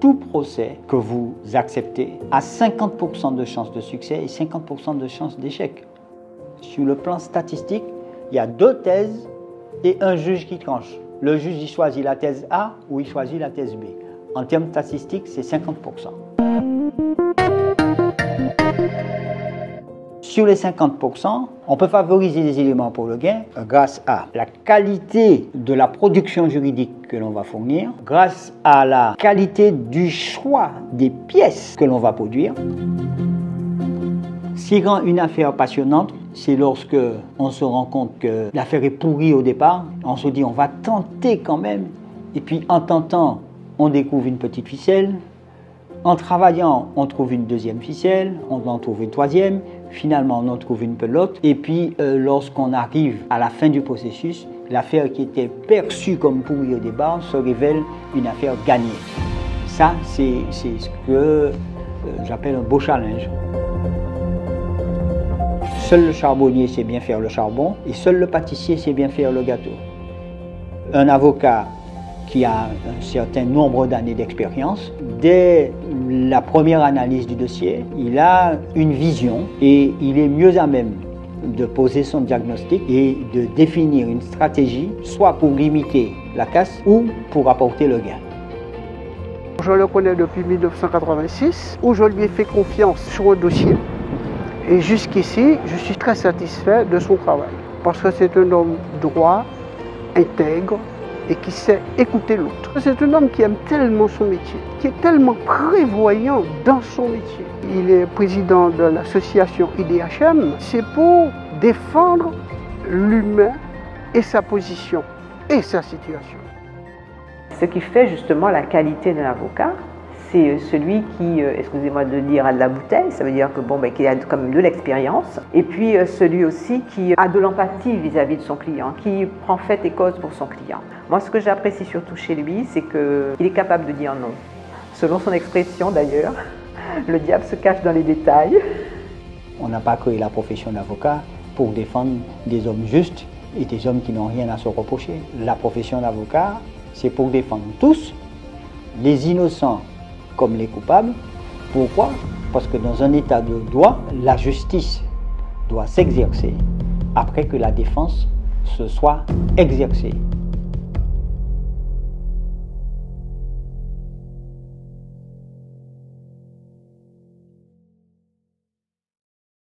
tout procès que vous acceptez a 50% de chances de succès et 50% de chances d'échec. Sur le plan statistique, il y a 2 thèses et un juge qui tranche. Le juge il choisit la thèse A ou il choisit la thèse B. En termes statistiques, c'est 50%. Sur les 50%, on peut favoriser les éléments pour le gain grâce à la qualité de la production juridique que l'on va fournir, grâce à la qualité du choix des pièces que l'on va produire. Ce qui rend une affaire passionnante, c'est lorsque on se rend compte que l'affaire est pourrie au départ, on se dit on va tenter quand même, et puis en tentant, on découvre une petite ficelle. En travaillant, on trouve une deuxième ficelle, on en trouve une troisième, finalement on en trouve une pelote. Et puis lorsqu'on arrive à la fin du processus, l'affaire qui était perçue comme pourrie au départ se révèle une affaire gagnée. Ça, c'est ce que j'appelle un beau challenge. Seul le charbonnier sait bien faire le charbon et seul le pâtissier sait bien faire le gâteau. Un avocat qui a un certain nombre d'années d'expérience, dès la première analyse du dossier, il a une vision et il est mieux à même de poser son diagnostic et de définir une stratégie, soit pour limiter la casse ou pour apporter le gain. Je le connais depuis 1986, où je lui ai fait confiance sur un dossier. Et jusqu'ici, je suis très satisfait de son travail, parce que c'est un homme droit, intègre, et qui sait écouter l'autre. C'est un homme qui aime tellement son métier, qui est tellement prévoyant dans son métier. Il est président de l'association IDHM. C'est pour défendre l'humain et sa position et sa situation. Ce qui fait justement la qualité d'un avocat, c'est celui qui, excusez-moi de dire, a de la bouteille, ça veut dire que qu'il a quand même de l'expérience, et puis celui aussi qui a de l'empathie vis-à-vis de son client, qui prend fait et cause pour son client. Moi, ce que j'apprécie surtout chez lui, c'est qu'il est capable de dire non. Selon son expression d'ailleurs, le diable se cache dans les détails. On n'a pas créé la profession d'avocat pour défendre des hommes justes et des hommes qui n'ont rien à se reprocher. La profession d'avocat, c'est pour défendre tous, les innocents comme les coupables. Pourquoi? Parce que dans un état de droit, la justice doit s'exercer après que la défense se soit exercée.